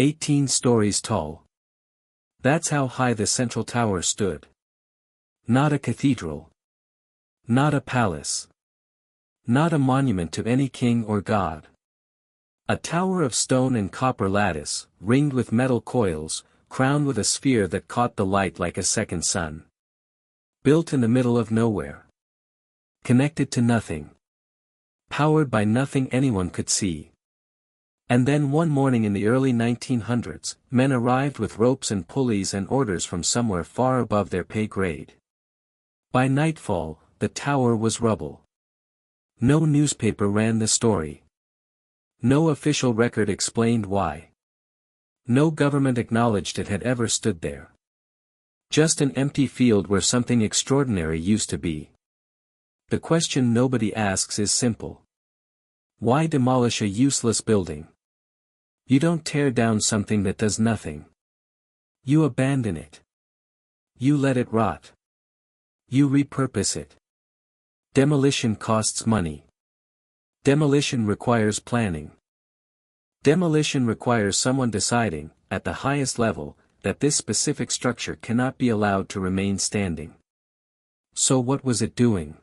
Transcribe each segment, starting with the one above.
18 stories tall. That's how high the central tower stood. Not a cathedral. Not a palace. Not a monument to any king or god. A tower of stone and copper lattice, ringed with metal coils, crowned with a sphere that caught the light like a second sun. Built in the middle of nowhere. Connected to nothing. Powered by nothing anyone could see. And then one morning in the early 1900s, men arrived with ropes and pulleys and orders from somewhere far above their pay grade. By nightfall, the tower was rubble. No newspaper ran the story. No official record explained why. No government acknowledged it had ever stood there. Just an empty field where something extraordinary used to be. The question nobody asks is simple. Why demolish a useless building? You don't tear down something that does nothing. You abandon it. You let it rot. You repurpose it. Demolition costs money. Demolition requires planning. Demolition requires someone deciding, at the highest level, that this specific structure cannot be allowed to remain standing. So what was it doing?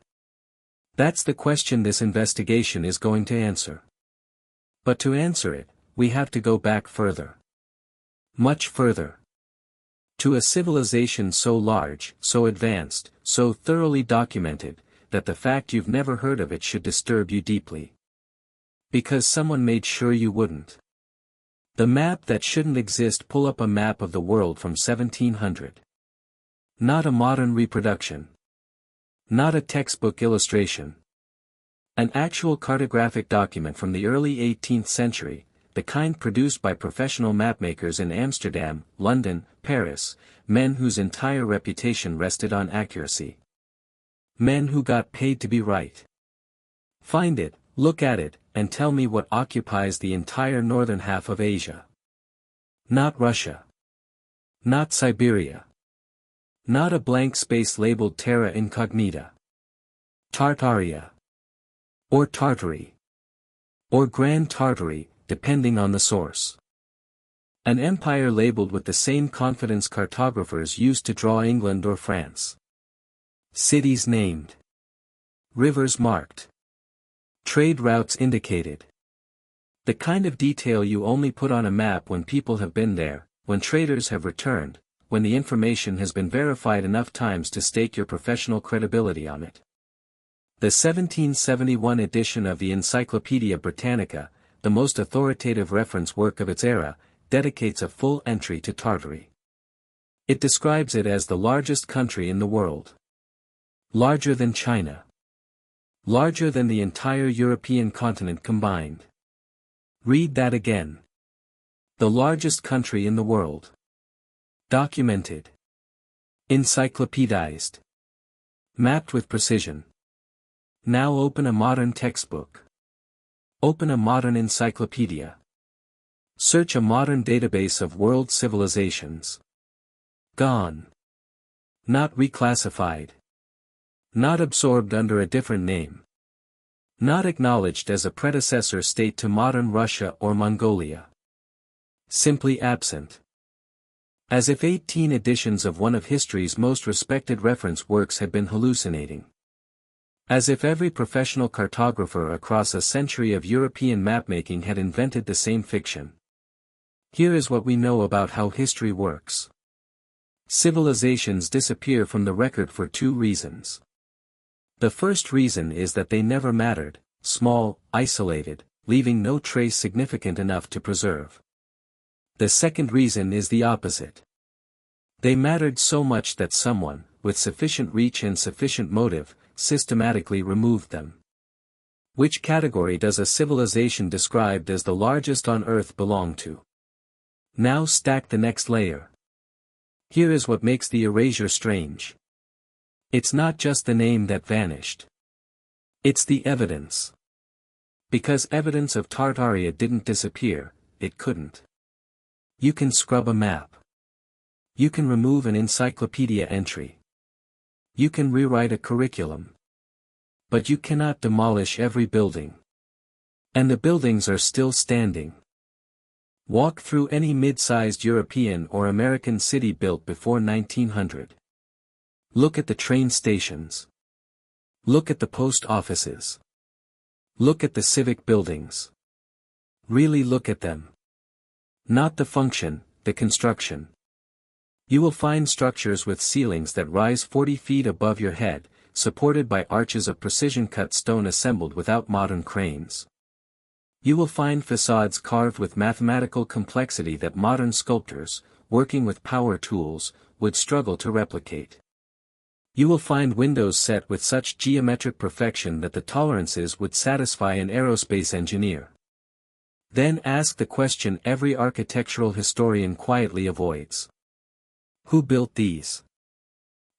That's the question this investigation is going to answer. But to answer it, we have to go back further. Much further. To a civilization so large, so advanced, so thoroughly documented, that the fact you've never heard of it should disturb you deeply. Because someone made sure you wouldn't. The map that shouldn't exist. Pull up a map of the world from 1700. Not a modern reproduction. Not a textbook illustration. An actual cartographic document from the early 18th century, the kind produced by professional mapmakers in Amsterdam, London, Paris, men whose entire reputation rested on accuracy. Men who got paid to be right. Find it, look at it, and tell me what occupies the entire northern half of Asia. Not Russia. Not Siberia. Not a blank space labeled terra incognita. Tartaria. Or Tartary. Or Grand Tartary, depending on the source. An empire labeled with the same confidence cartographers used to draw England or France. Cities named. Rivers marked. Trade routes indicated. The kind of detail you only put on a map when people have been there, when traders have returned, when the information has been verified enough times to stake your professional credibility on it. The 1771 edition of the Encyclopaedia Britannica, the most authoritative reference work of its era, dedicates a full entry to Tartary. It describes it as the largest country in the world. Larger than China. Larger than the entire European continent combined. Read that again. The largest country in the world. Documented. Encyclopedized. Mapped with precision. Now open a modern textbook. Open a modern encyclopedia. Search a modern database of world civilizations. Gone. Not reclassified. Not absorbed under a different name. Not acknowledged as a predecessor state to modern Russia or Mongolia. Simply absent. As if 18 editions of one of history's most respected reference works had been hallucinating. As if every professional cartographer across a century of European mapmaking had invented the same fiction. Here is what we know about how history works. Civilizations disappear from the record for two reasons. The first reason is that they never mattered, small, isolated, leaving no trace significant enough to preserve. The second reason is the opposite. They mattered so much that someone, with sufficient reach and sufficient motive, systematically removed them. Which category does a civilization described as the largest on Earth belong to? Now stack the next layer. Here is what makes the erasure strange. It's not just the name that vanished. It's the evidence. Because evidence of Tartaria didn't disappear, it couldn't. You can scrub a map. You can remove an encyclopedia entry. You can rewrite a curriculum. But you cannot demolish every building. And the buildings are still standing. Walk through any mid-sized European or American city built before 1900. Look at the train stations. Look at the post offices. Look at the civic buildings. Really look at them. Not the function, the construction. You will find structures with ceilings that rise 40 feet above your head, supported by arches of precision-cut stone assembled without modern cranes. You will find facades carved with mathematical complexity that modern sculptors, working with power tools, would struggle to replicate. You will find windows set with such geometric perfection that the tolerances would satisfy an aerospace engineer. Then ask the question every architectural historian quietly avoids. Who built these?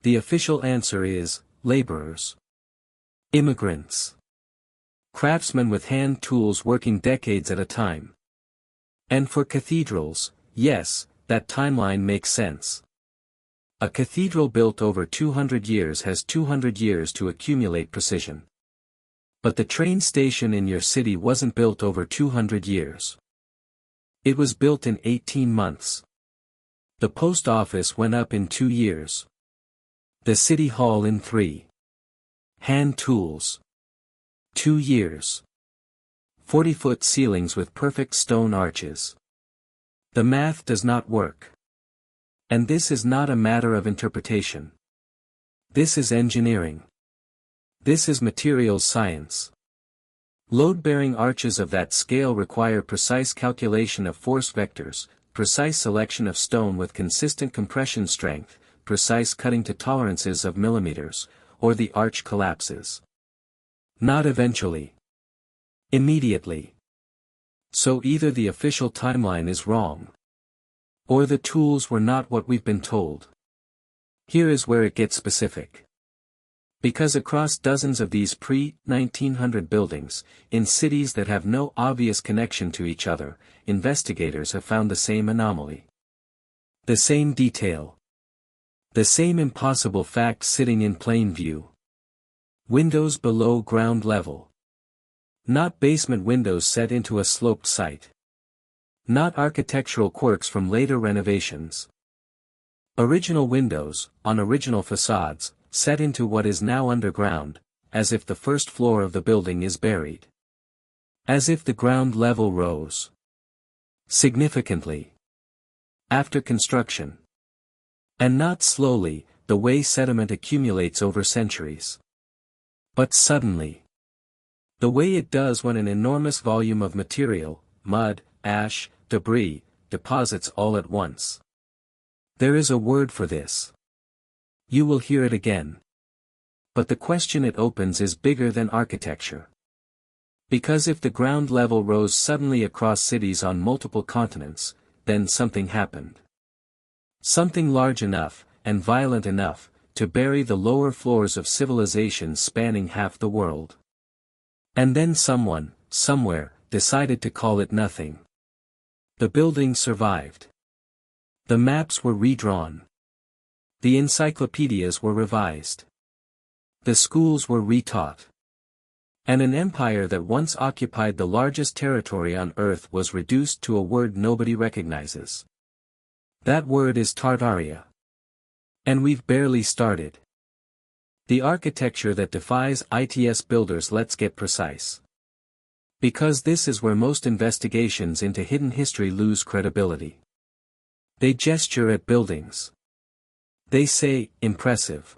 The official answer is, laborers. Immigrants. Craftsmen with hand tools working decades at a time. And for cathedrals, yes, that timeline makes sense. A cathedral built over 200 years has 200 years to accumulate precision. But the train station in your city wasn't built over 200 years. It was built in 18 months. The post office went up in 2 years. The city hall in 3. Hand tools. 2 years. 40-foot ceilings with perfect stone arches. The math does not work. And this is not a matter of interpretation. This is engineering. This is materials science. Load-bearing arches of that scale require precise calculation of force vectors, precise selection of stone with consistent compression strength, precise cutting to tolerances of millimeters, or the arch collapses. Not eventually. Immediately. So either the official timeline is wrong, or the tools were not what we've been told. Here is where it gets specific. Because across dozens of these pre-1900 buildings, in cities that have no obvious connection to each other, investigators have found the same anomaly. The same detail. The same impossible fact sitting in plain view. Windows below ground level. Not basement windows set into a sloped site. Not architectural quirks from later renovations. Original windows, on original facades, set into what is now underground, as if the first floor of the building is buried. As if the ground level rose significantly after construction. And not slowly, the way sediment accumulates over centuries. But suddenly. The way it does when an enormous volume of material, mud, ash, debris, deposits all at once. There is a word for this. You will hear it again. But the question it opens is bigger than architecture. Because if the ground level rose suddenly across cities on multiple continents, then something happened. Something large enough, and violent enough, to bury the lower floors of civilization spanning half the world. And then someone, somewhere, decided to call it nothing. The building survived. The maps were redrawn. The encyclopedias were revised. The schools were retaught. And an empire that once occupied the largest territory on Earth was reduced to a word nobody recognizes. That word is Tartaria. And we've barely started. The architecture that defies ITS builders. Let's get precise. Because this is where most investigations into hidden history lose credibility. They gesture at buildings. They say, impressive.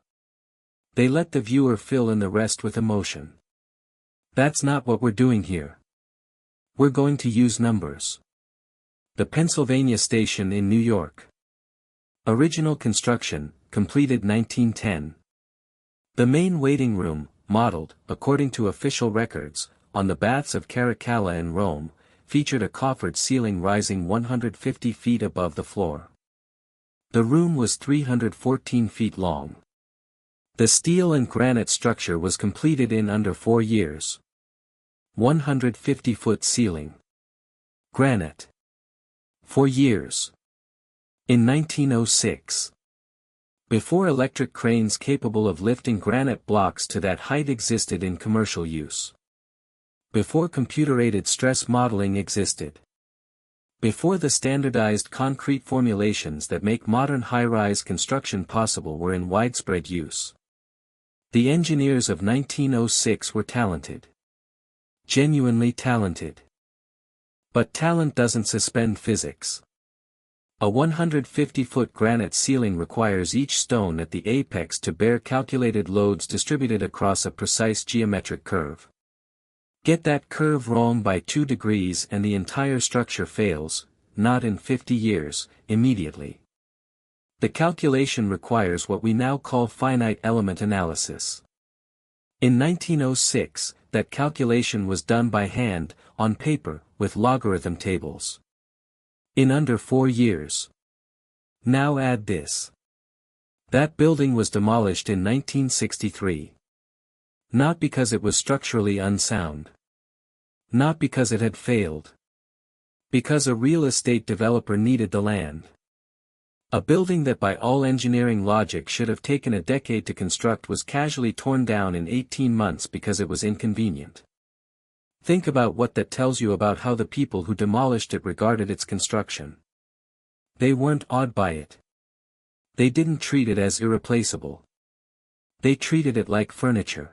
They let the viewer fill in the rest with emotion. That's not what we're doing here. We're going to use numbers. The Pennsylvania Station in New York. Original construction, completed 1910. The main waiting room, modeled, according to official records, on the baths of Caracalla in Rome, featured a coffered ceiling rising 150 feet above the floor. The room was 314 feet long. The steel and granite structure was completed in under 4 years. 150-foot ceiling. Granite. 4 years. In 1906. Before electric cranes capable of lifting granite blocks to that height existed in commercial use. Before computer-aided stress modeling existed. Before the standardized concrete formulations that make modern high-rise construction possible were in widespread use. The engineers of 1906 were talented. Genuinely talented. But talent doesn't suspend physics. A 150-foot granite ceiling requires each stone at the apex to bear calculated loads distributed across a precise geometric curve. Get that curve wrong by 2 degrees and the entire structure fails, not in 50 years, immediately. The calculation requires what we now call finite element analysis. In 1906, that calculation was done by hand, on paper, with logarithm tables. In under 4 years. Now add this. That building was demolished in 1963. Not because it was structurally unsound. Not because it had failed. Because a real estate developer needed the land. A building that by all engineering logic should have taken a decade to construct was casually torn down in 18 months because it was inconvenient. Think about what that tells you about how the people who demolished it regarded its construction. They weren't awed by it. They didn't treat it as irreplaceable. They treated it like furniture.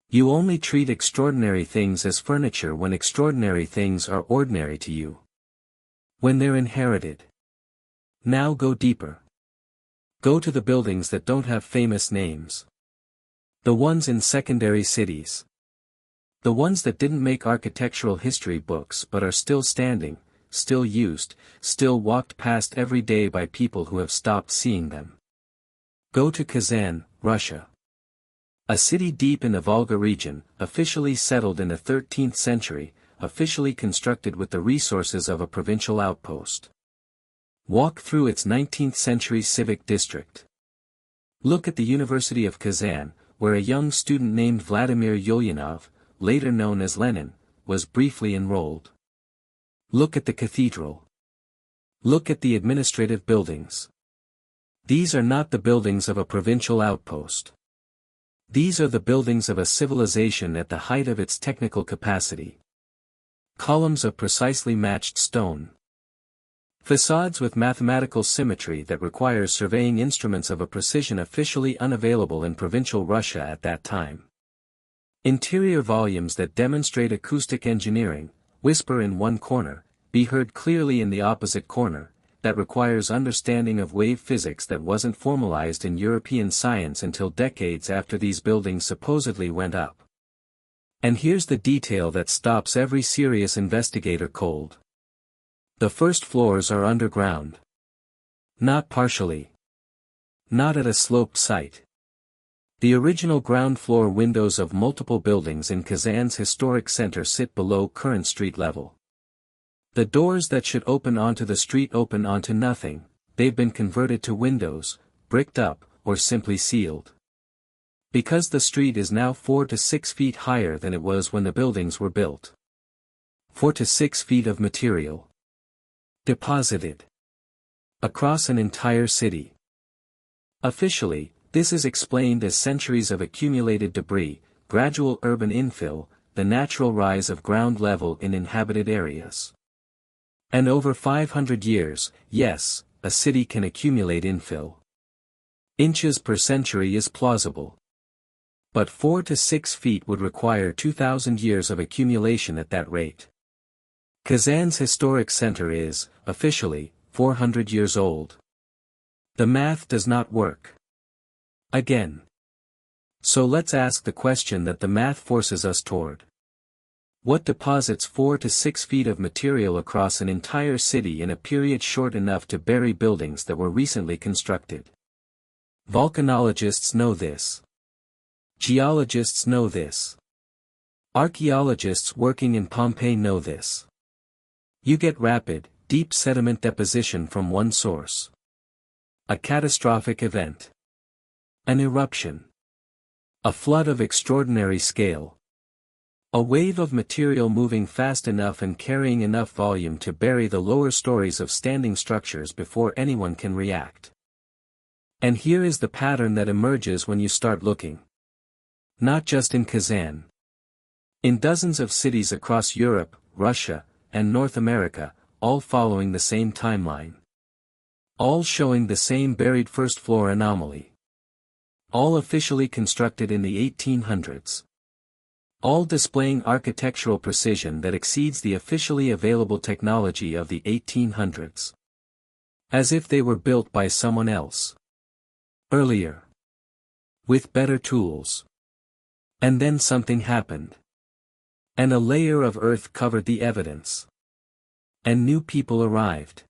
You only treat extraordinary things as furniture when extraordinary things are ordinary to you. When they're inherited. Now go deeper. Go to the buildings that don't have famous names. The ones in secondary cities. The ones that didn't make architectural history books but are still standing, still used, still walked past every day by people who have stopped seeing them. Go to Kazan, Russia. A city deep in the Volga region, officially settled in the 13th century, officially constructed with the resources of a provincial outpost. Walk through its 19th century civic district. Look at the University of Kazan, where a young student named Vladimir Ulyanov, later known as Lenin, was briefly enrolled. Look at the cathedral. Look at the administrative buildings. These are not the buildings of a provincial outpost. These are the buildings of a civilization at the height of its technical capacity. Columns of precisely matched stone. Facades with mathematical symmetry that requires surveying instruments of a precision officially unavailable in provincial Russia at that time. Interior volumes that demonstrate acoustic engineering, whisper in one corner, be heard clearly in the opposite corner, that requires understanding of wave physics that wasn't formalized in European science until decades after these buildings supposedly went up. And here's the detail that stops every serious investigator cold. The first floors are underground. Not partially. Not at a sloped site. The original ground floor windows of multiple buildings in Kazan's historic center sit below current street level. The doors that should open onto the street open onto nothing, they've been converted to windows, bricked up, or simply sealed. Because the street is now 4 to 6 feet higher than it was when the buildings were built. 4 to 6 feet of material. Deposited. Across an entire city. Officially, this is explained as centuries of accumulated debris, gradual urban infill, the natural rise of ground level in inhabited areas. And over 500 years, yes, a city can accumulate infill. Inches per century is plausible. But 4 to 6 feet would require 2,000 years of accumulation at that rate. Kazan's historic center is, officially, 400 years old. The math does not work. Again. So let's ask the question that the math forces us toward. What deposits 4 to 6 feet of material across an entire city in a period short enough to bury buildings that were recently constructed? Volcanologists know this. Geologists know this. Archaeologists working in Pompeii know this. You get rapid, deep sediment deposition from one source. A catastrophic event. An eruption. A flood of extraordinary scale. A wave of material moving fast enough and carrying enough volume to bury the lower stories of standing structures before anyone can react. And here is the pattern that emerges when you start looking. Not just in Kazan. In dozens of cities across Europe, Russia, and North America, all following the same timeline. All showing the same buried first-floor anomaly. All officially constructed in the 1800s. All displaying architectural precision that exceeds the officially available technology of the 1800s. As if they were built by someone else. Earlier. With better tools. And then something happened. And a layer of earth covered the evidence. And new people arrived.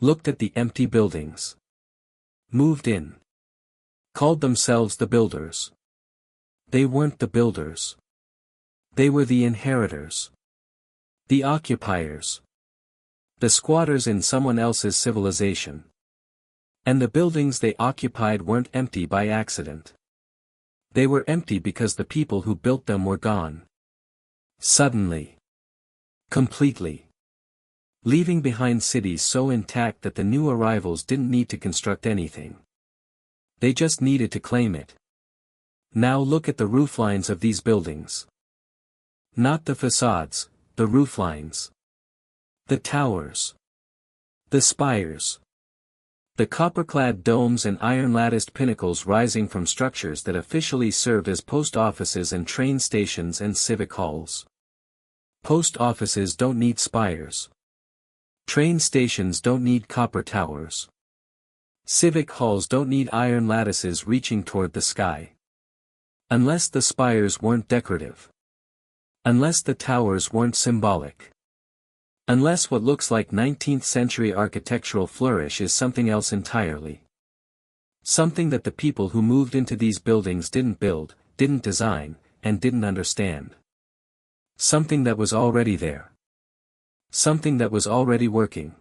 Looked at the empty buildings. Moved in. Called themselves the builders. They weren't the builders. They were the inheritors. The occupiers. The squatters in someone else's civilization. And the buildings they occupied weren't empty by accident. They were empty because the people who built them were gone. Suddenly. Completely. Leaving behind cities so intact that the new arrivals didn't need to construct anything. They just needed to claim it. Now look at the rooflines of these buildings. Not the facades, the rooflines. The towers. The spires. The copper-clad domes and iron-latticed pinnacles rising from structures that officially served as post offices and train stations and civic halls. Post offices don't need spires. Train stations don't need copper towers. Civic halls don't need iron lattices reaching toward the sky. Unless the spires weren't decorative. Unless the towers weren't symbolic. Unless what looks like 19th century architectural flourish is something else entirely. Something that the people who moved into these buildings didn't build, didn't design, and didn't understand. Something that was already there. Something that was already working.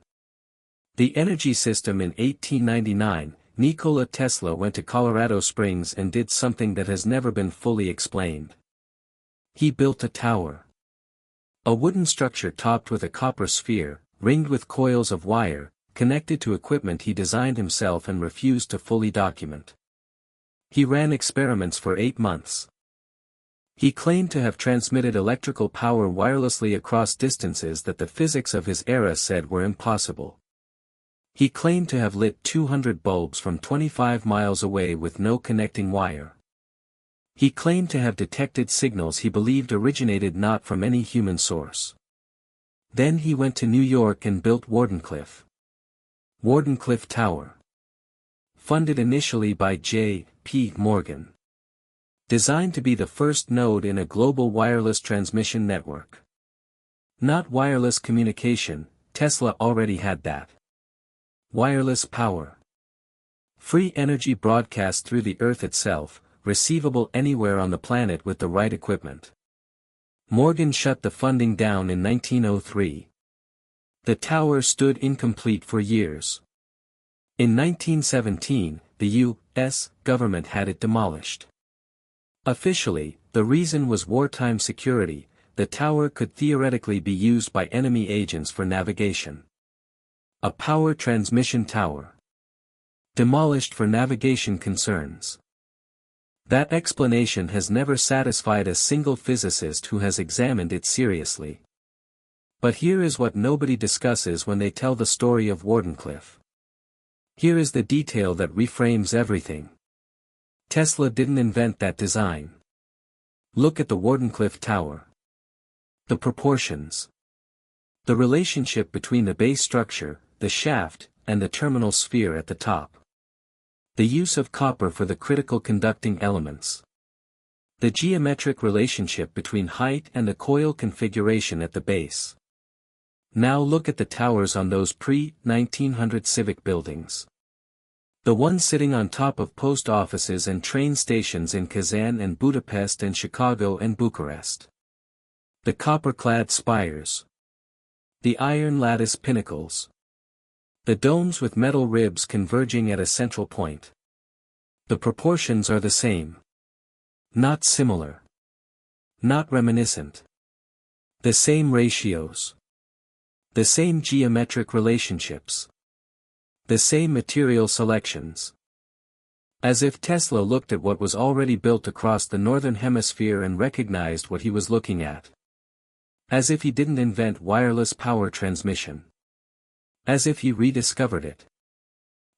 The energy system in 1899, Nikola Tesla went to Colorado Springs and did something that has never been fully explained. He built a tower. A wooden structure topped with a copper sphere, ringed with coils of wire, connected to equipment he designed himself and refused to fully document. He ran experiments for 8 months. He claimed to have transmitted electrical power wirelessly across distances that the physics of his era said were impossible. He claimed to have lit 200 bulbs from 25 miles away with no connecting wire. He claimed to have detected signals he believed originated not from any human source. Then he went to New York and built Wardenclyffe. Wardenclyffe Tower. Funded initially by J. P. Morgan. Designed to be the first node in a global wireless transmission network. Not wireless communication, Tesla already had that. Wireless power. Free energy broadcast through the Earth itself, receivable anywhere on the planet with the right equipment. Morgan shut the funding down in 1903. The tower stood incomplete for years. In 1917, the U.S. government had it demolished. Officially, the reason was wartime security. The tower could theoretically be used by enemy agents for navigation. A power transmission tower. Demolished for navigation concerns. That explanation has never satisfied a single physicist who has examined it seriously. But here is what nobody discusses when they tell the story of Wardenclyffe. Here is the detail that reframes everything. Tesla didn't invent that design. Look at the Wardenclyffe Tower. The proportions. The relationship between the base structure, the shaft, and the terminal sphere at the top. The use of copper for the critical conducting elements. The geometric relationship between height and the coil configuration at the base. Now look at the towers on those pre-1900 civic buildings. The one sitting on top of post offices and train stations in Kazan and Budapest and Chicago and Bucharest. The copper-clad spires. The iron lattice pinnacles. The domes with metal ribs converging at a central point. The proportions are the same. Not similar. Not reminiscent. The same ratios. The same geometric relationships. The same material selections. As if Tesla looked at what was already built across the northern hemisphere and recognized what he was looking at. As if he didn't invent wireless power transmission. As if he rediscovered it.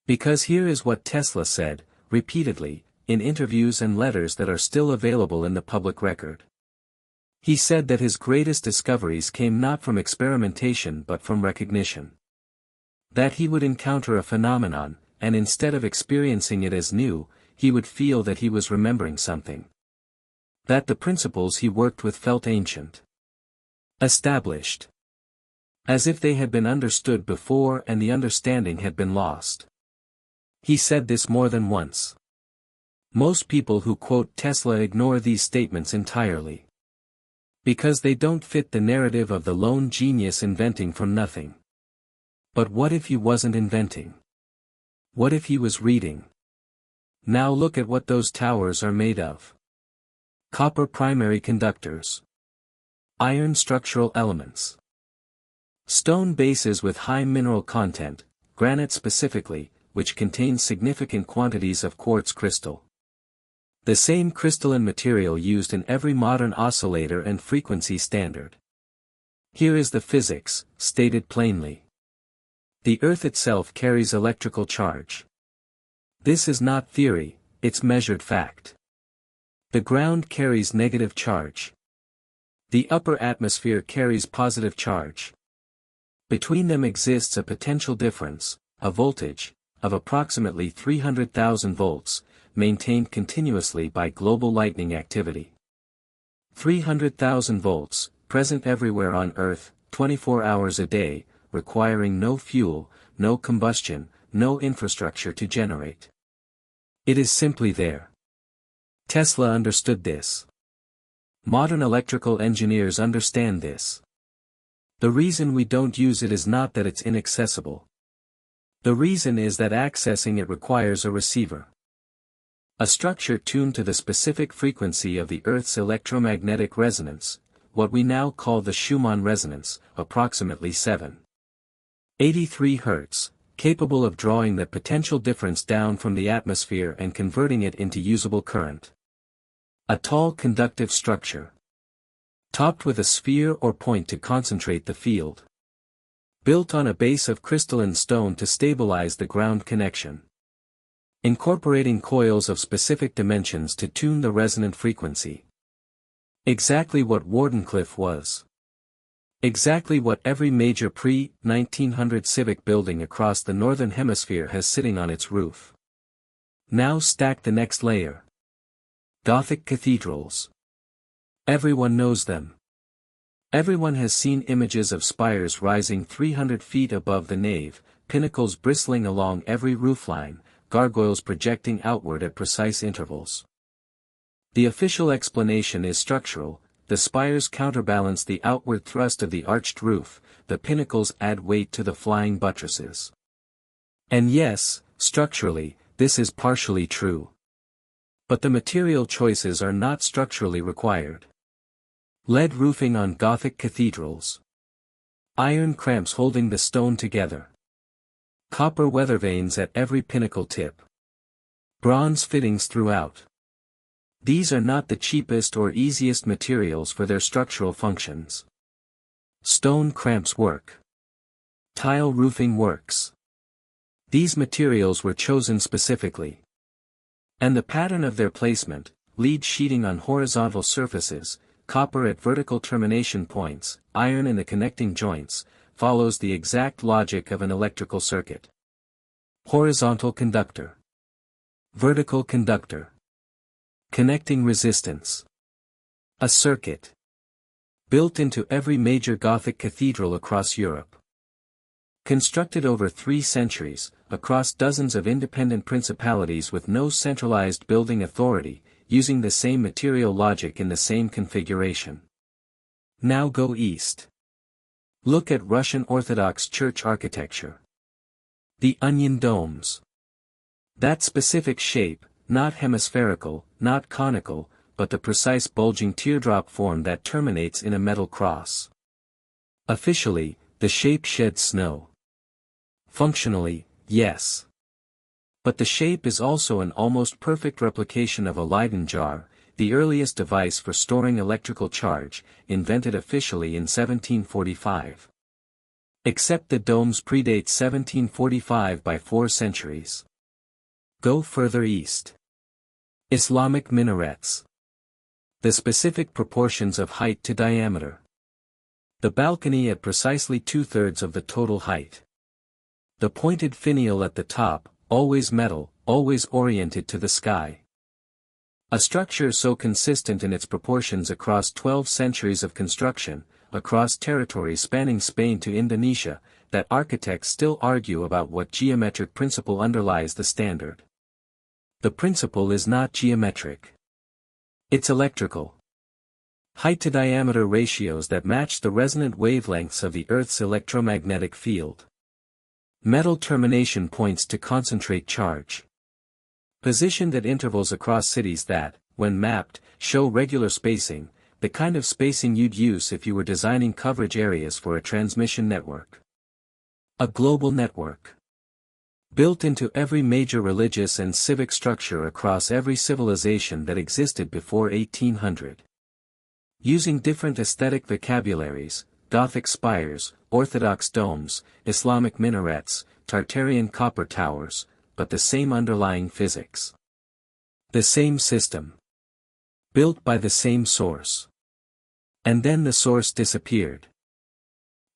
Because here is what Tesla said, repeatedly, in interviews and letters that are still available in the public record. He said that his greatest discoveries came not from experimentation but from recognition. That he would encounter a phenomenon, and instead of experiencing it as new, he would feel that he was remembering something. That the principles he worked with felt ancient. Established. As if they had been understood before and the understanding had been lost. He said this more than once. Most people who quote Tesla ignore these statements entirely. Because they don't fit the narrative of the lone genius inventing from nothing. But what if he wasn't inventing? What if he was reading? Now look at what those towers are made of. Copper primary conductors. Iron structural elements. Stone bases with high mineral content, granite specifically, which contains significant quantities of quartz crystal. The same crystalline material used in every modern oscillator and frequency standard. Here is the physics, stated plainly. The Earth itself carries electrical charge. This is not theory, it's measured fact. The ground carries negative charge. The upper atmosphere carries positive charge. Between them exists a potential difference, a voltage, of approximately 300,000 volts, maintained continuously by global lightning activity. 300,000 volts, present everywhere on Earth, 24 hours a day, requiring no fuel, no combustion, no infrastructure to generate. It is simply there. Tesla understood this. Modern electrical engineers understand this. The reason we don't use it is not that it's inaccessible. The reason is that accessing it requires a receiver. A structure tuned to the specific frequency of the Earth's electromagnetic resonance, what we now call the Schumann resonance, approximately 783 Hz, capable of drawing the potential difference down from the atmosphere and converting it into usable current. A tall conductive structure. Topped with a sphere or point to concentrate the field. Built on a base of crystalline stone to stabilize the ground connection. Incorporating coils of specific dimensions to tune the resonant frequency. Exactly what Wardenclyffe was. Exactly what every major pre-1900 civic building across the northern hemisphere has sitting on its roof. Now stack the next layer. Gothic cathedrals. Everyone knows them. Everyone has seen images of spires rising 300 feet above the nave, pinnacles bristling along every roofline, gargoyles projecting outward at precise intervals. The official explanation is structural. The spires counterbalance the outward thrust of the arched roof, the pinnacles add weight to the flying buttresses. And yes, structurally, this is partially true. But the material choices are not structurally required. Lead roofing on Gothic cathedrals. Iron cramps holding the stone together. Copper weather vanes at every pinnacle tip. Bronze fittings throughout. These are not the cheapest or easiest materials for their structural functions. Stone cramps work. Tile roofing works. These materials were chosen specifically. And the pattern of their placement, lead sheeting on horizontal surfaces, copper at vertical termination points, iron in the connecting joints, follows the exact logic of an electrical circuit. Horizontal conductor. Vertical conductor. Connecting resistance. A circuit. Built into every major Gothic cathedral across Europe. Constructed over 3 centuries, across dozens of independent principalities with no centralized building authority, using the same material logic in the same configuration. Now go east. Look at Russian Orthodox Church architecture. The onion domes. That specific shape, not hemispherical, not conical, but the precise bulging teardrop form that terminates in a metal cross. Officially, the shape sheds snow. Functionally, yes. But the shape is also an almost perfect replication of a Leyden jar, the earliest device for storing electrical charge, invented officially in 1745. Except the domes predate 1745 by 4 centuries. Go further east. Islamic minarets. The specific proportions of height to diameter. The balcony at precisely 2/3 of the total height. The pointed finial at the top, always metal, always oriented to the sky. A structure so consistent in its proportions across 12 centuries of construction, across territories spanning Spain to Indonesia, that architects still argue about what geometric principle underlies the standard. The principle is not geometric. It's electrical. Height-to-diameter ratios that match the resonant wavelengths of the Earth's electromagnetic field. Metal termination points to concentrate charge. Positioned at intervals across cities that, when mapped, show regular spacing, the kind of spacing you'd use if you were designing coverage areas for a transmission network. A global network. Built into every major religious and civic structure across every civilization that existed before 1800. Using different aesthetic vocabularies, Gothic spires, Orthodox domes, Islamic minarets, Tartarian copper towers, but the same underlying physics. The same system. Built by the same source. And then the source disappeared.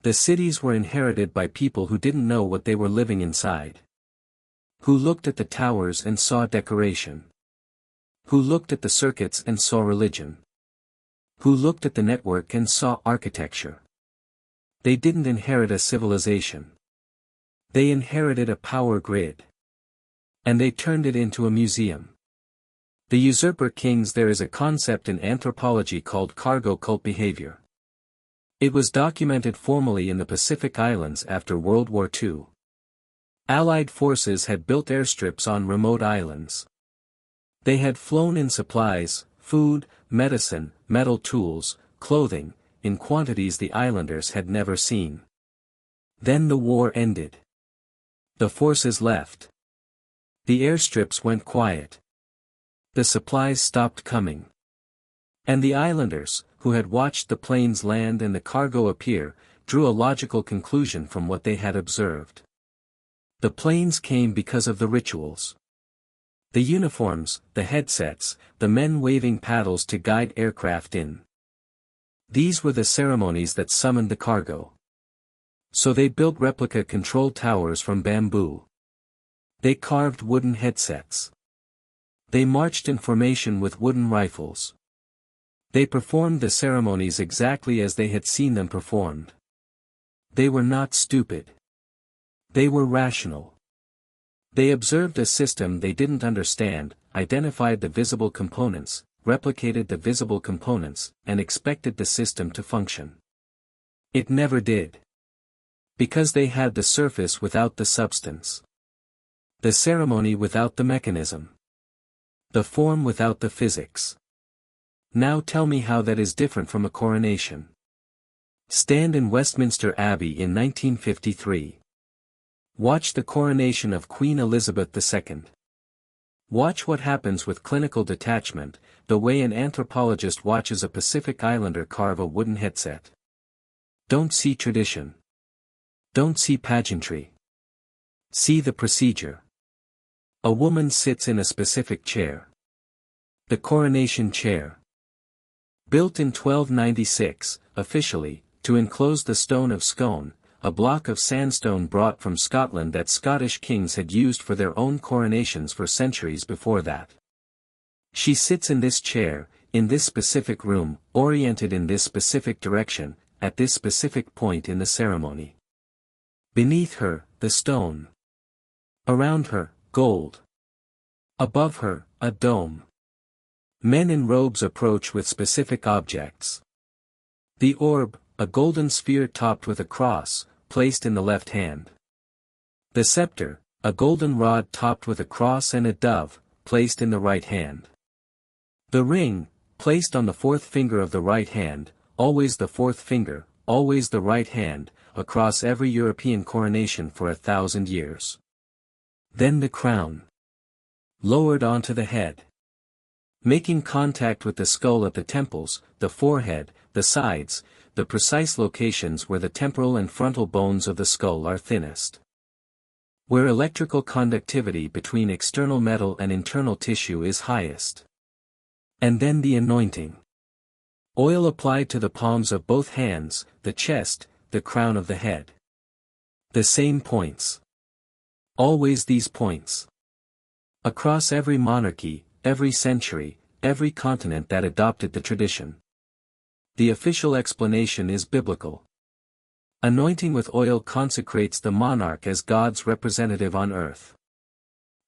The cities were inherited by people who didn't know what they were living inside. Who looked at the towers and saw decoration. Who looked at the circuits and saw religion. Who looked at the network and saw architecture. They didn't inherit a civilization. They inherited a power grid. And they turned it into a museum. The usurper kings. There is a concept in anthropology called cargo cult behavior. It was documented formally in the Pacific Islands after World War II. Allied forces had built airstrips on remote islands. They had flown in supplies, food, medicine, metal tools, clothing, in quantities the islanders had never seen. Then the war ended. The forces left. The airstrips went quiet. The supplies stopped coming. And the islanders, who had watched the planes land and the cargo appear, drew a logical conclusion from what they had observed. The planes came because of the rituals. The uniforms, the headsets, the men waving paddles to guide aircraft in. These were the ceremonies that summoned the cargo. So they built replica control towers from bamboo. They carved wooden headsets. They marched in formation with wooden rifles. They performed the ceremonies exactly as they had seen them performed. They were not stupid. They were rational. They observed a system they didn't understand, identified the visible components, replicated the visible components, and expected the system to function. It never did. Because they had the surface without the substance. The ceremony without the mechanism. The form without the physics. Now tell me how that is different from a coronation. Stand in Westminster Abbey in 1953. Watch the coronation of Queen Elizabeth II. Watch what happens with clinical detachment, the way an anthropologist watches a Pacific Islander carve a wooden headset. Don't see tradition. Don't see pageantry. See the procedure. A woman sits in a specific chair. The coronation chair. Built in 1296, officially, to enclose the stone of Scone, a block of sandstone brought from Scotland that Scottish kings had used for their own coronations for centuries before that. She sits in this chair, in this specific room, oriented in this specific direction, at this specific point in the ceremony. Beneath her, the stone. Around her, gold. Above her, a dome. Men in robes approach with specific objects. The orb, a golden sphere topped with a cross, placed in the left hand. The scepter, a golden rod topped with a cross and a dove, placed in the right hand. The ring, placed on the fourth finger of the right hand, always the fourth finger, always the right hand, across every European coronation for 1,000 years. Then the crown. Lowered onto the head. making contact with the skull at the temples, the forehead, the sides, the precise locations where the temporal and frontal bones of the skull are thinnest. Where electrical conductivity between external metal and internal tissue is highest. And then the anointing. Oil applied to the palms of both hands, the chest, the crown of the head. The same points. Always these points. Across every monarchy, every century, every continent that adopted the tradition. The official explanation is biblical. Anointing with oil consecrates the monarch as God's representative on earth.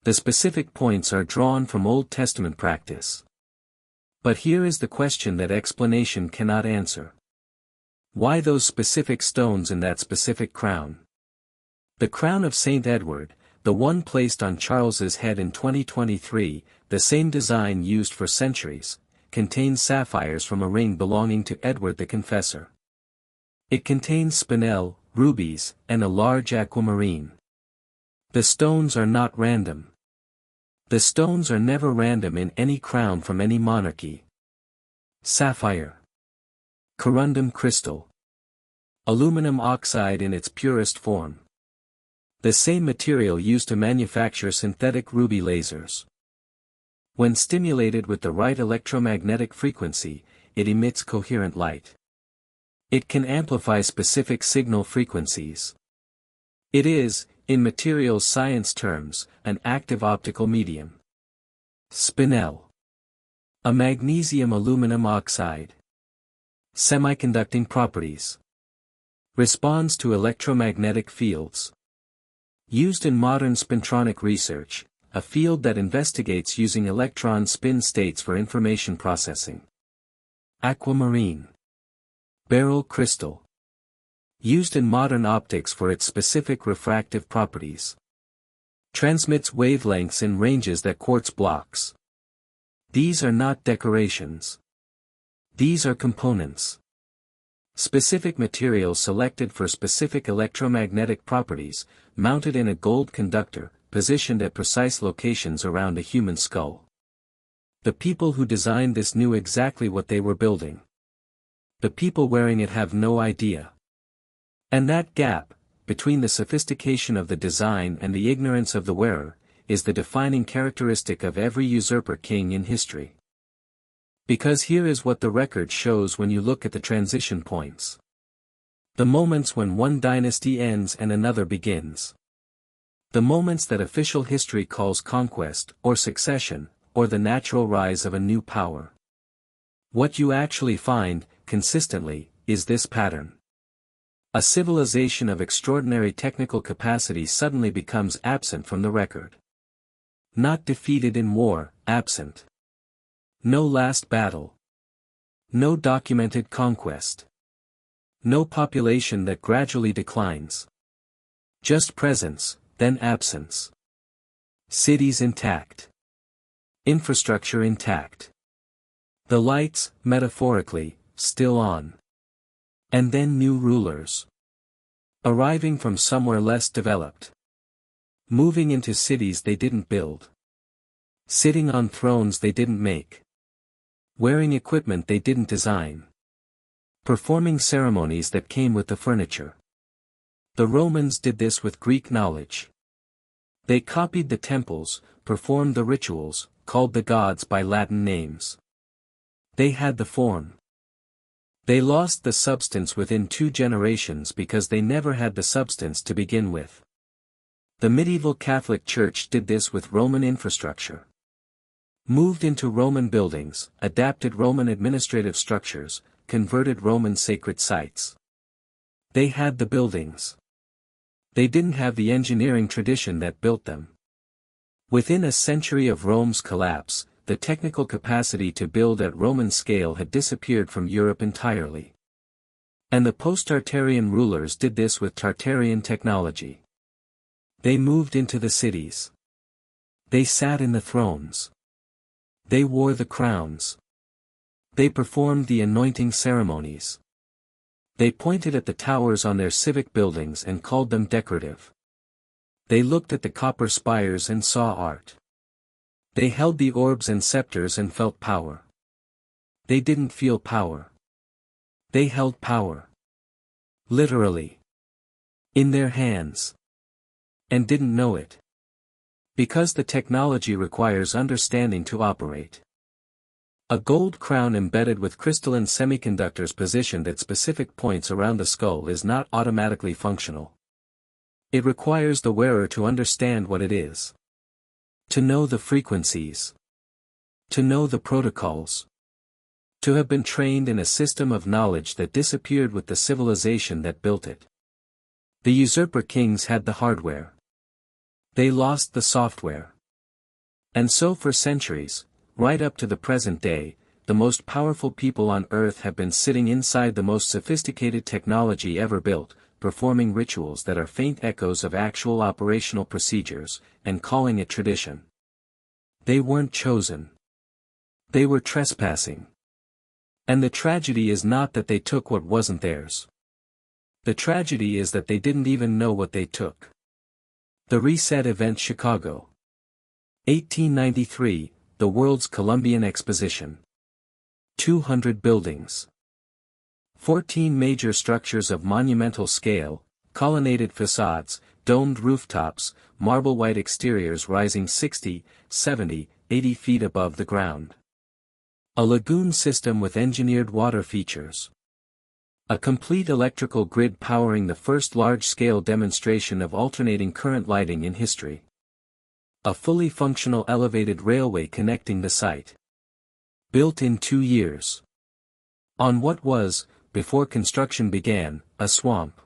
The specific points are drawn from Old Testament practice. But here is the question that explanation cannot answer. Why those specific stones in that specific crown? The crown of St. Edward, the one placed on Charles's head in 2023, the same design used for centuries, contains sapphires from a ring belonging to Edward the Confessor. It contains spinel, rubies, and a large aquamarine. The stones are not random. The stones are never random in any crown from any monarchy. Sapphire. Corundum crystal. Aluminum oxide in its purest form. The same material used to manufacture synthetic ruby lasers. When stimulated with the right electromagnetic frequency, it emits coherent light. It can amplify specific signal frequencies. It is, in materials science terms, an active optical medium. Spinel. A magnesium aluminum oxide. Semiconducting properties. Responds to electromagnetic fields. Used in modern spintronic research, a field that investigates using electron spin states for information processing. Aquamarine. Beryl crystal. Used in modern optics for its specific refractive properties. Transmits wavelengths in ranges that quartz blocks. These are not decorations. These are components. Specific materials selected for specific electromagnetic properties, mounted in a gold conductor, positioned at precise locations around a human skull. The people who designed this knew exactly what they were building. The people wearing it have no idea. And that gap, between the sophistication of the design and the ignorance of the wearer, is the defining characteristic of every usurper king in history. Because here is what the record shows when you look at the transition points. The moments when one dynasty ends and another begins. The moments that official history calls conquest, or succession, or the natural rise of a new power. What you actually find, consistently, is this pattern. A civilization of extraordinary technical capacity suddenly becomes absent from the record. Not defeated in war, absent. No last battle. No documented conquest. No population that gradually declines. Just presence, then absence. Cities intact. Infrastructure intact. The lights, metaphorically, still on. And then new rulers. Arriving from somewhere less developed. Moving into cities they didn't build. Sitting on thrones they didn't make. Wearing equipment they didn't design. Performing ceremonies that came with the furniture. The Romans did this with Greek knowledge. They copied the temples, performed the rituals, called the gods by Latin names. They had the form. They lost the substance within 2 generations because they never had the substance to begin with. The medieval Catholic Church did this with Roman infrastructure. Moved into Roman buildings, adapted Roman administrative structures, converted Roman sacred sites. They had the buildings. They didn't have the engineering tradition that built them. Within a century of Rome's collapse, the technical capacity to build at Roman scale had disappeared from Europe entirely. And the post-Tartarian rulers did this with Tartarian technology. They moved into the cities. They sat in the thrones. They wore the crowns. They performed the anointing ceremonies. They pointed at the towers on their civic buildings and called them decorative. They looked at the copper spires and saw art. They held the orbs and scepters and felt power. They didn't feel power. They held power. Literally. In their hands. And didn't know it. Because the technology requires understanding to operate. A gold crown embedded with crystalline semiconductors positioned at specific points around the skull is not automatically functional. It requires the wearer to understand what it is. To know the frequencies. To know the protocols. To have been trained in a system of knowledge that disappeared with the civilization that built it. The usurper kings had the hardware. They lost the software. And so for centuries, right up to the present day, the most powerful people on Earth have been sitting inside the most sophisticated technology ever built, performing rituals that are faint echoes of actual operational procedures, and calling it tradition. They weren't chosen. They were trespassing. And the tragedy is not that they took what wasn't theirs. The tragedy is that they didn't even know what they took. The Reset Event, Chicago. 1893, the World's Columbian Exposition. 200 buildings. 14 major structures of monumental scale, colonnaded facades, domed rooftops, marble white exteriors rising 60, 70, 80 feet above the ground. A lagoon system with engineered water features. A complete electrical grid powering the first large-scale demonstration of alternating current lighting in history. A fully functional elevated railway connecting the site. Built in 2 years. On what was, before construction began, a swamp.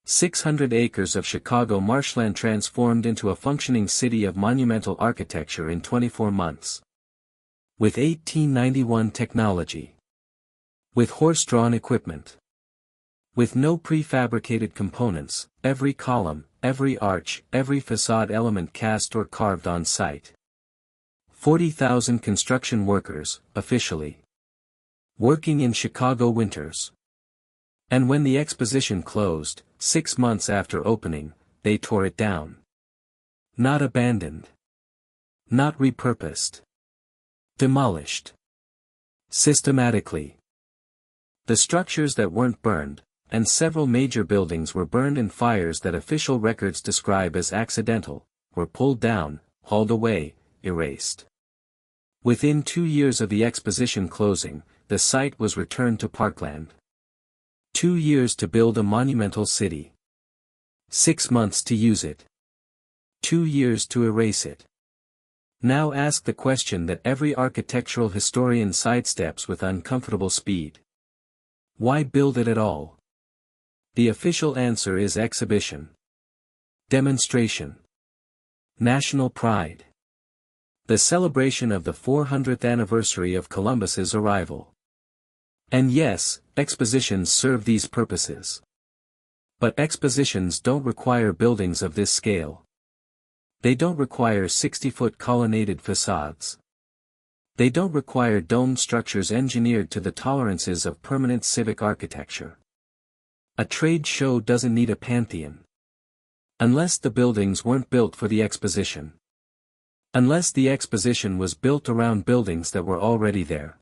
600 acres of Chicago marshland transformed into a functioning city of monumental architecture in 24 months. With 1891 technology. With horse-drawn equipment. With no prefabricated components, every column, every arch, every facade element cast or carved on site. 40,000 construction workers, officially. Working in Chicago winters. And when the exposition closed, 6 months after opening, they tore it down. Not abandoned. Not repurposed. Demolished. Systematically. The structures that weren't burned, and several major buildings were burned in fires that official records describe as accidental, were pulled down, hauled away, erased. Within 2 years of the exposition closing, the site was returned to parkland. 2 years to build a monumental city. 6 months to use it. 2 years to erase it. Now ask the question that every architectural historian sidesteps with uncomfortable speed. Why build it at all? The official answer is exhibition. Demonstration. National pride. The celebration of the 400th anniversary of Columbus's arrival. And yes, expositions serve these purposes. But expositions don't require buildings of this scale. They don't require 60-foot colonnaded facades. They don't require domed structures engineered to the tolerances of permanent civic architecture. A trade show doesn't need a pantheon. Unless the buildings weren't built for the exposition. Unless the exposition was built around buildings that were already there.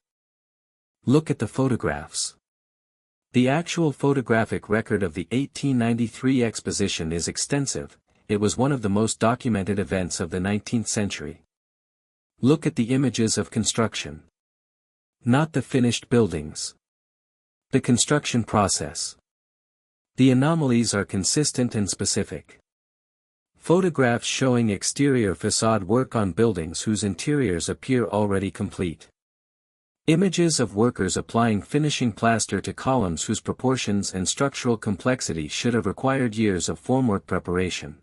Look at the photographs. The actual photographic record of the 1893 exposition is extensive. It was one of the most documented events of the 19th century. Look at the images of construction. Not the finished buildings. The construction process. The anomalies are consistent and specific. Photographs showing exterior facade work on buildings whose interiors appear already complete. Images of workers applying finishing plaster to columns whose proportions and structural complexity should have required years of formwork preparation.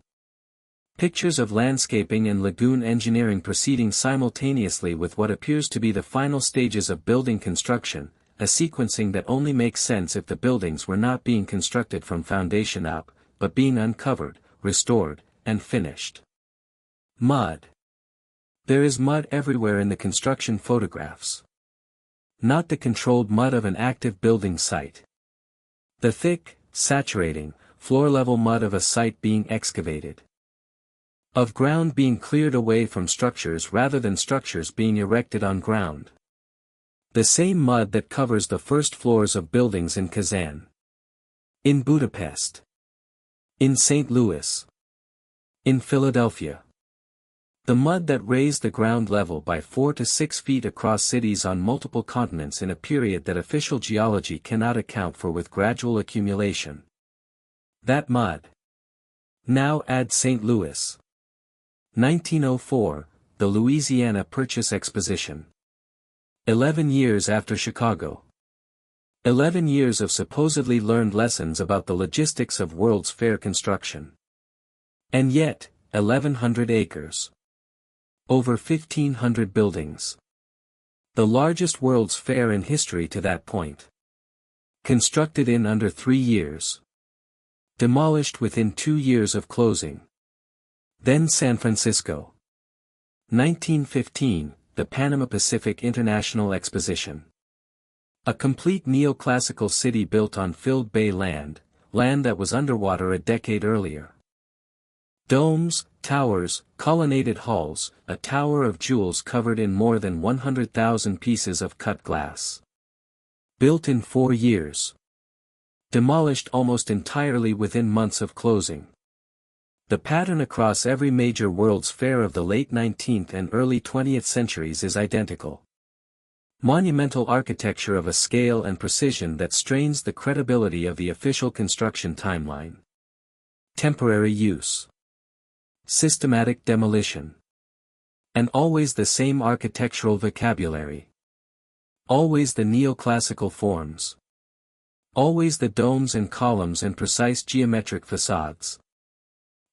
Pictures of landscaping and lagoon engineering proceeding simultaneously with what appears to be the final stages of building construction, a sequencing that only makes sense if the buildings were not being constructed from foundation up, but being uncovered, restored, and finished. Mud. There is mud everywhere in the construction photographs. Not the controlled mud of an active building site. The thick, saturating, floor-level mud of a site being excavated. Of ground being cleared away from structures rather than structures being erected on ground. The same mud that covers the first floors of buildings in Kazan. In Budapest. In St. Louis. In Philadelphia. The mud that raised the ground level by 4 to 6 feet across cities on multiple continents in a period that official geology cannot account for with gradual accumulation. That mud. Now add St. Louis. 1904, the Louisiana Purchase Exposition. 11 years after Chicago. 11 years of supposedly learned lessons about the logistics of World's Fair construction. And yet, 1,100 acres. Over 1,500 buildings. The largest World's Fair in history to that point. Constructed in under 3 years. Demolished within 2 years of closing. Then San Francisco. 1915, the Panama Pacific International Exposition. A complete neoclassical city built on filled bay land that was underwater a decade earlier. Domes, towers, colonnaded halls, a tower of jewels covered in more than 100,000 pieces of cut glass. Built in 4 years. Demolished almost entirely within months of closing. The pattern across every major World's Fair of the late 19th and early 20th centuries is identical. Monumental architecture of a scale and precision that strains the credibility of the official construction timeline. Temporary use. Systematic demolition. And always the same architectural vocabulary. Always the neoclassical forms. Always the domes and columns and precise geometric facades.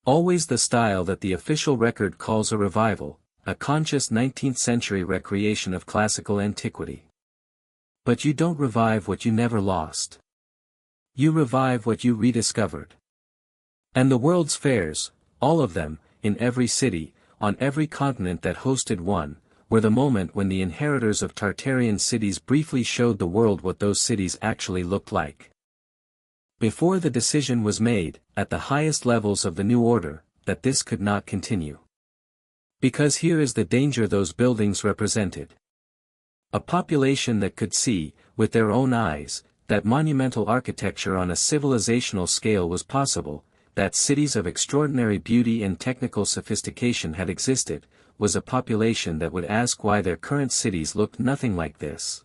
Always the style that the official record calls a revival, a conscious 19th-century recreation of classical antiquity. But you don't revive what you never lost. You revive what you rediscovered. And the World's Fairs, all of them, in every city, on every continent that hosted one, were the moment when the inheritors of Tartarian cities briefly showed the world what those cities actually looked like. Before the decision was made, at the highest levels of the new order, that this could not continue. Because here is the danger those buildings represented. A population that could see, with their own eyes, that monumental architecture on a civilizational scale was possible, that cities of extraordinary beauty and technical sophistication had existed, was a population that would ask why their current cities looked nothing like this.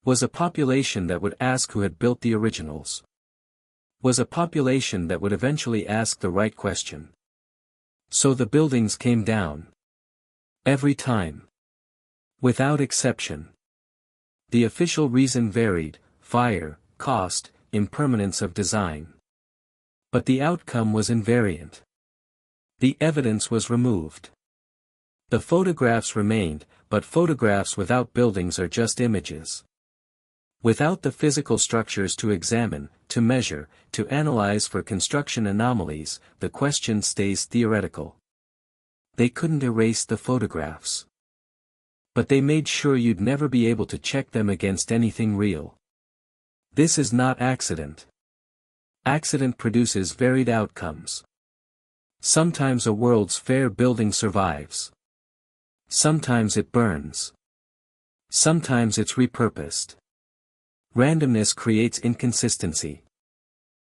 Was a population that would ask who had built the originals. Was a population that would eventually ask the right question. So the buildings came down. Every time. Without exception. The official reason varied: fire, cost, impermanence of design. But the outcome was invariant. The evidence was removed. The photographs remained, but photographs without buildings are just images. Without the physical structures to examine, to measure, to analyze for construction anomalies, the question stays theoretical. They couldn't erase the photographs. But they made sure you'd never be able to check them against anything real. This is not accident. Accident produces varied outcomes. Sometimes a World's Fair building survives. Sometimes it burns. Sometimes it's repurposed. Randomness creates inconsistency.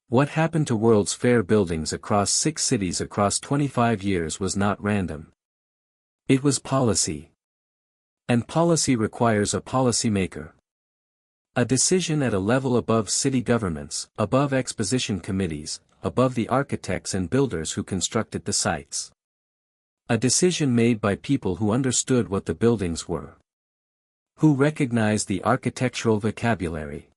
What happened to World's Fair buildings across 6 cities across 25 years was not random. It was policy. And policy requires a policymaker. A decision at a level above city governments, above exposition committees, above the architects and builders who constructed the sites. A decision made by people who understood what the buildings were. Who recognized the architectural vocabulary.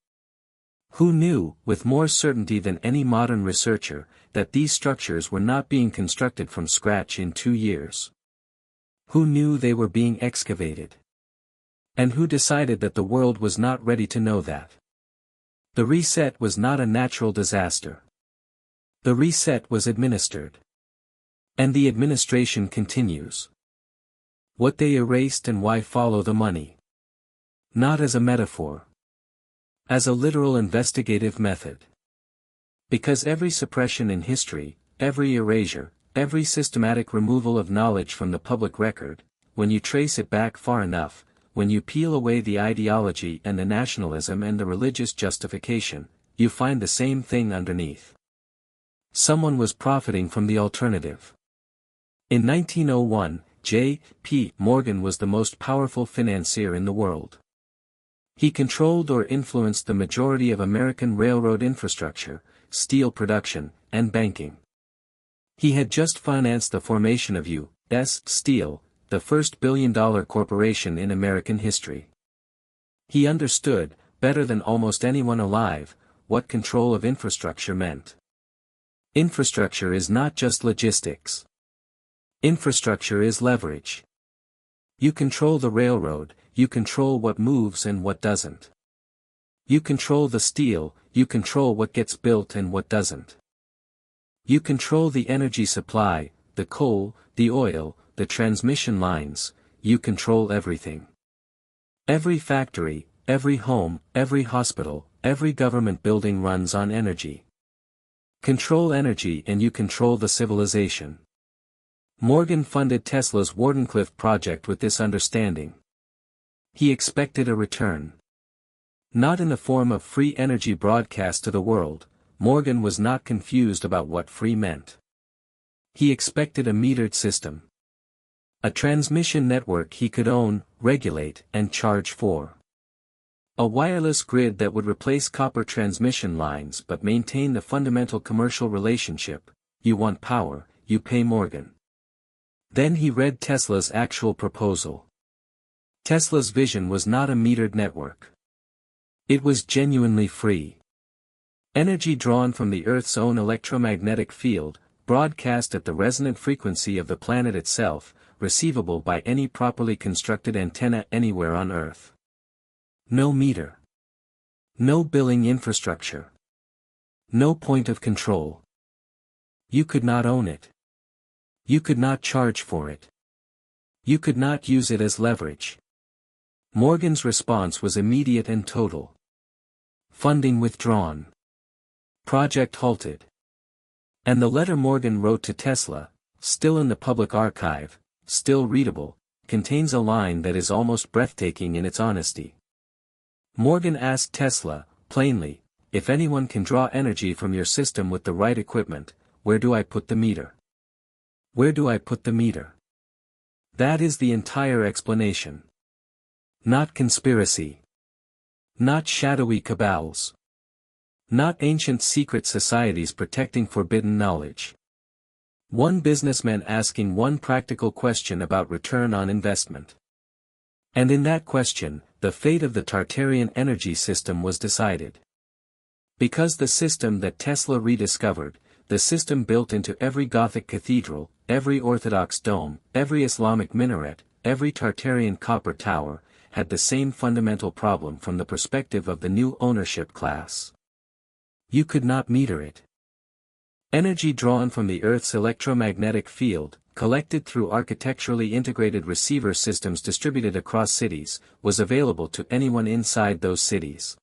Who knew, with more certainty than any modern researcher, that these structures were not being constructed from scratch in 2 years. Who knew they were being excavated. And who decided that the world was not ready to know that. The reset was not a natural disaster. The reset was administered. And the administration continues. What they erased and why follow the money. Not as a metaphor. As a literal investigative method. Because every suppression in history, every erasure, every systematic removal of knowledge from the public record, when you trace it back far enough, when you peel away the ideology and the nationalism and the religious justification, you find the same thing underneath. Someone was profiting from the alternative. In 1901, J. P. Morgan was the most powerful financier in the world. He controlled or influenced the majority of American railroad infrastructure, steel production, and banking. He had just financed the formation of U.S. Steel, the first billion-dollar corporation in American history. He understood, better than almost anyone alive, what control of infrastructure meant. Infrastructure is not just logistics. Infrastructure is leverage. You control the railroad, you control what moves and what doesn't. You control the steel, you control what gets built and what doesn't. You control the energy supply, the coal, the oil, the transmission lines, you control everything. Every factory, every home, every hospital, every government building runs on energy. Control energy and you control the civilization. Morgan funded Tesla's Wardenclyffe project with this understanding. He expected a return. Not in the form of free energy broadcast to the world, Morgan was not confused about what free meant. He expected a metered system. A transmission network he could own, regulate, and charge for. A wireless grid that would replace copper transmission lines but maintain the fundamental commercial relationship: you want power, you pay Morgan. Then he read Tesla's actual proposal. Tesla's vision was not a metered network. It was genuinely free. Energy drawn from the Earth's own electromagnetic field, broadcast at the resonant frequency of the planet itself, receivable by any properly constructed antenna anywhere on Earth. No meter. No billing infrastructure. No point of control. You could not own it. You could not charge for it. You could not use it as leverage. Morgan's response was immediate and total. Funding withdrawn. Project halted. And the letter Morgan wrote to Tesla, still in the public archive, still readable, contains a line that is almost breathtaking in its honesty. Morgan asked Tesla, plainly, if anyone can draw energy from your system with the right equipment, where do I put the meter? Where do I put the meter? That is the entire explanation. Not conspiracy. Not shadowy cabals. Not ancient secret societies protecting forbidden knowledge. One businessman asking one practical question about return on investment. And in that question, the fate of the Tartarian energy system was decided. Because the system that Tesla rediscovered, the system built into every Gothic cathedral, every Orthodox dome, every Islamic minaret, every Tartarian copper tower, had the same fundamental problem from the perspective of the new ownership class. You could not meter it. Energy drawn from the Earth's electromagnetic field, collected through architecturally integrated receiver systems distributed across cities, was available to anyone inside those cities.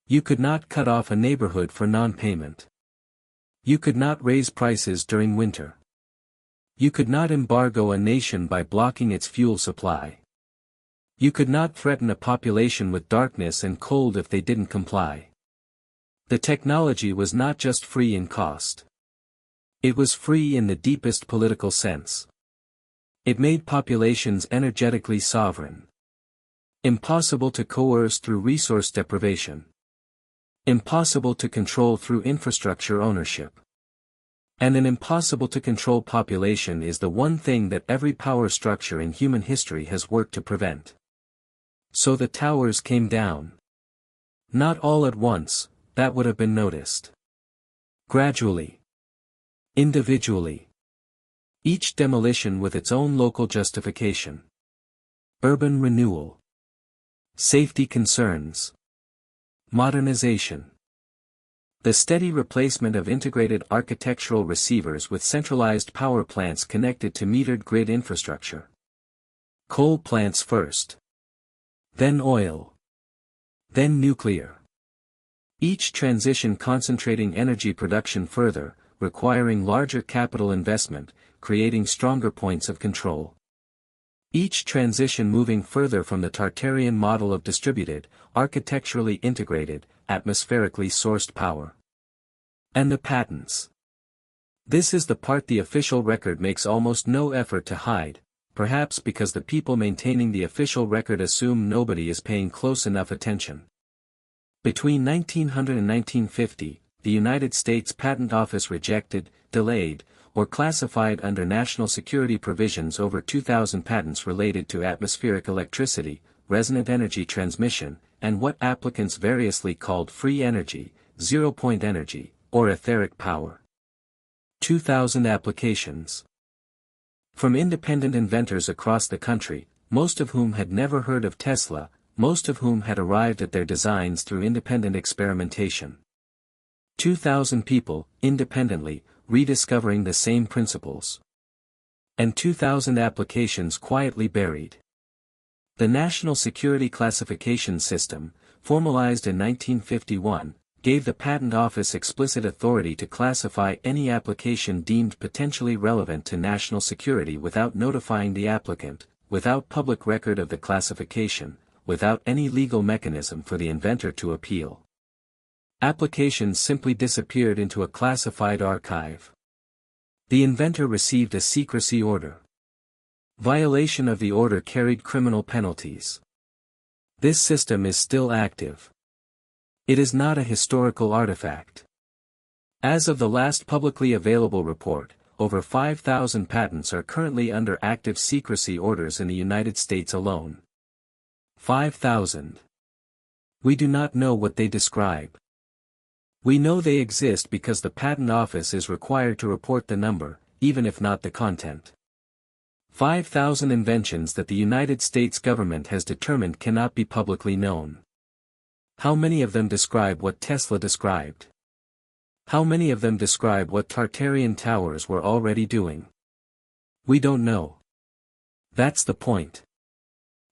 You could not cut off a neighborhood for non-payment. You could not raise prices during winter. You could not embargo a nation by blocking its fuel supply. You could not threaten a population with darkness and cold if they didn't comply. The technology was not just free in cost. It was free in the deepest political sense. It made populations energetically sovereign. Impossible to coerce through resource deprivation. Impossible to control through infrastructure ownership. And an impossible to control population is the one thing that every power structure in human history has worked to prevent. So the towers came down. Not all at once, that would have been noticed. Gradually. Individually. Each demolition with its own local justification. Urban renewal. Safety concerns. Modernization. The steady replacement of integrated architectural receivers with centralized power plants connected to metered grid infrastructure. Coal plants first. Then oil. Then nuclear. Each transition concentrating energy production further, requiring larger capital investment, creating stronger points of control. Each transition moving further from the Tartarian model of distributed, architecturally integrated, atmospherically sourced power. And the patents. This is the part the official record makes almost no effort to hide, perhaps because the people maintaining the official record assume nobody is paying close enough attention. Between 1900 and 1950, the United States Patent Office rejected, delayed, or classified under national security provisions over 2,000 patents related to atmospheric electricity, resonant energy transmission, and what applicants variously called free energy, zero-point energy, or etheric power. 2,000 applications. From independent inventors across the country, most of whom had never heard of Tesla, most of whom had arrived at their designs through independent experimentation. 2,000 people, independently, rediscovering the same principles. And 2,000 applications quietly buried. The National Security Classification System, formalized in 1951, gave the Patent Office explicit authority to classify any application deemed potentially relevant to national security without notifying the applicant, without public record of the classification, without any legal mechanism for the inventor to appeal. Applications simply disappeared into a classified archive. The inventor received a secrecy order. Violation of the order carried criminal penalties. This system is still active. It is not a historical artifact. As of the last publicly available report, over 5,000 patents are currently under active secrecy orders in the United States alone. 5,000. We do not know what they describe. We know they exist because the Patent Office is required to report the number, even if not the content. 5,000 inventions that the United States government has determined cannot be publicly known. How many of them describe what Tesla described? How many of them describe what Tartarian towers were already doing? We don't know. That's the point.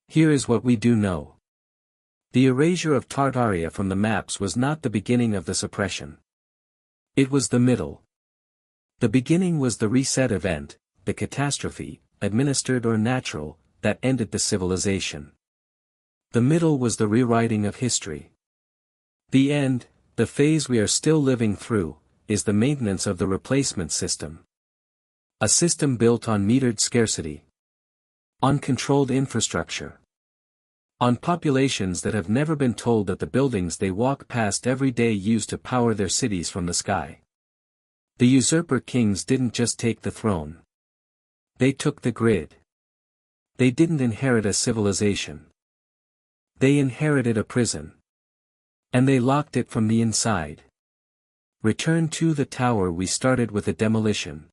Here is what we do know. The erasure of Tartaria from the maps was not the beginning of the suppression. It was the middle. The beginning was the reset event, the catastrophe, administered or natural, that ended the civilization. The middle was the rewriting of history. The end, the phase we are still living through, is the maintenance of the replacement system. A system built on metered scarcity. On controlled infrastructure. On populations that have never been told that the buildings they walk past every day use to power their cities from the sky. The usurper kings didn't just take the throne. They took the grid. They didn't inherit a civilization. They inherited a prison. And they locked it from the inside. Return to the tower we started with a demolition.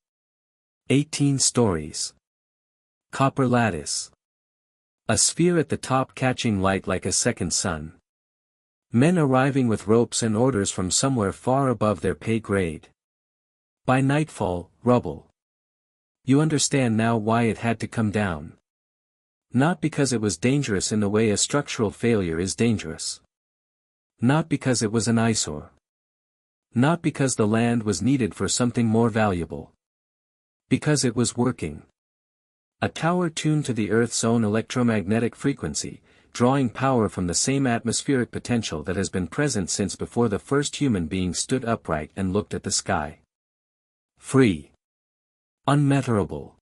18 stories. Copper lattice. A sphere at the top catching light like a second sun. Men arriving with ropes and orders from somewhere far above their pay grade. By nightfall, rubble. You understand now why it had to come down. Not because it was dangerous in the way a structural failure is dangerous. Not because it was an eyesore. Not because the land was needed for something more valuable. Because it was working. A tower tuned to the Earth's own electromagnetic frequency, drawing power from the same atmospheric potential that has been present since before the first human being stood upright and looked at the sky. Free. Unmeasurable.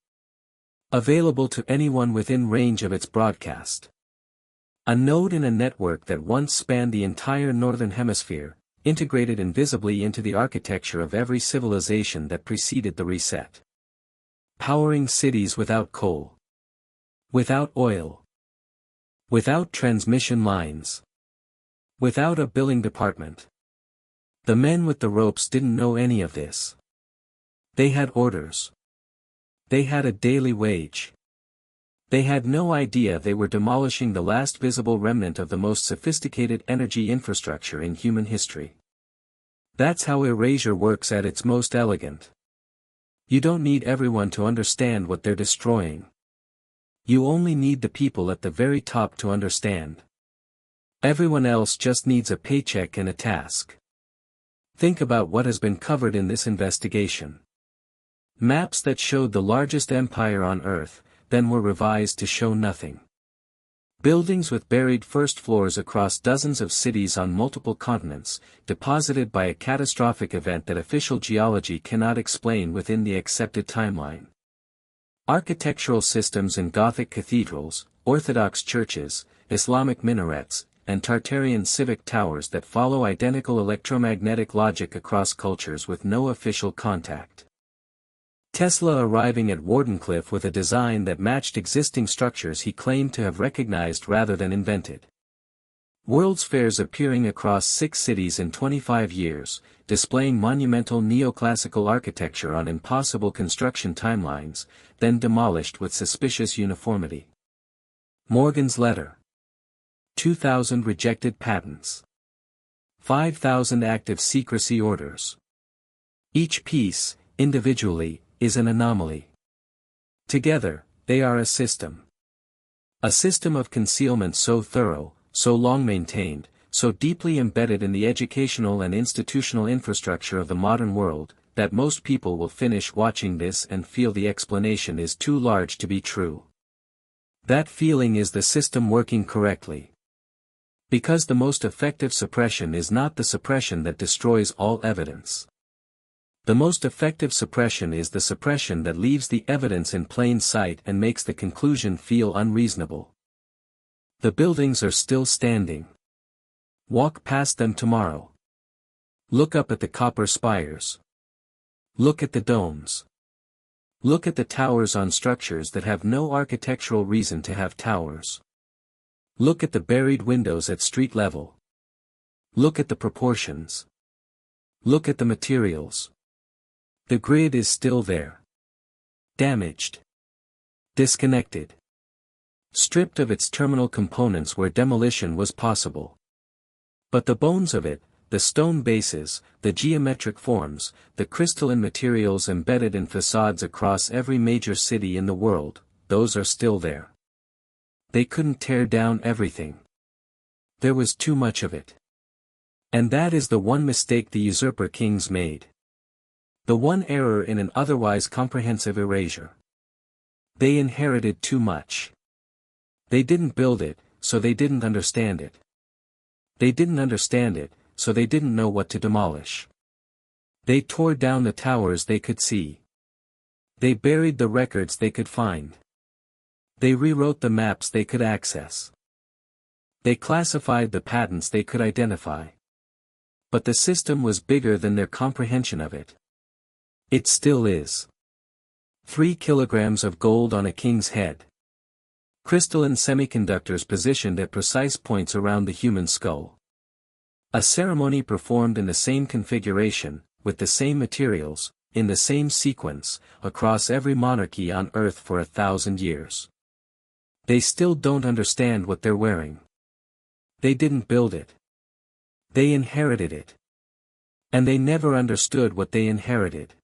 Available to anyone within range of its broadcast. A node in a network that once spanned the entire northern hemisphere, integrated invisibly into the architecture of every civilization that preceded the reset. Powering cities without coal. Without oil. Without transmission lines. Without a billing department. The men with the ropes didn't know any of this. They had orders. They had a daily wage. They had no idea they were demolishing the last visible remnant of the most sophisticated energy infrastructure in human history. That's how erasure works at its most elegant. You don't need everyone to understand what they're destroying. You only need the people at the very top to understand. Everyone else just needs a paycheck and a task. Think about what has been covered in this investigation. Maps that showed the largest empire on Earth, then were revised to show nothing. Buildings with buried first floors across dozens of cities on multiple continents, deposited by a catastrophic event that official geology cannot explain within the accepted timeline. Architectural systems in Gothic cathedrals, Orthodox churches, Islamic minarets, and Tartarian civic towers that follow identical electromagnetic logic across cultures with no official contact. Tesla arriving at Wardenclyffe with a design that matched existing structures he claimed to have recognized rather than invented. World's fairs appearing across 6 cities in 25 years, displaying monumental neoclassical architecture on impossible construction timelines, then demolished with suspicious uniformity. Morgan's letter. 2,000 rejected patents. 5,000 active secrecy orders. Each piece, individually, is an anomaly. Together, they are a system. A system of concealment so thorough, so long maintained, so deeply embedded in the educational and institutional infrastructure of the modern world, that most people will finish watching this and feel the explanation is too large to be true. That feeling is the system working correctly. Because the most effective suppression is not the suppression that destroys all evidence. The most effective suppression is the suppression that leaves the evidence in plain sight and makes the conclusion feel unreasonable. The buildings are still standing. Walk past them tomorrow. Look up at the copper spires. Look at the domes. Look at the towers on structures that have no architectural reason to have towers. Look at the buried windows at street level. Look at the proportions. Look at the materials. The grid is still there. Damaged. Disconnected. Stripped of its terminal components where demolition was possible. But the bones of it, the stone bases, the geometric forms, the crystalline materials embedded in facades across every major city in the world, those are still there. They couldn't tear down everything. There was too much of it. And that is the one mistake the usurper kings made. The one error in an otherwise comprehensive erasure. They inherited too much. They didn't build it, so they didn't understand it. They didn't understand it, so they didn't know what to demolish. They tore down the towers they could see. They buried the records they could find. They rewrote the maps they could access. They classified the patents they could identify. But the system was bigger than their comprehension of it. It still is. 3 kilograms of gold on a king's head. Crystalline semiconductors positioned at precise points around the human skull. A ceremony performed in the same configuration, with the same materials, in the same sequence, across every monarchy on Earth for 1,000 years. They still don't understand what they're wearing. They didn't build it. They inherited it. And they never understood what they inherited.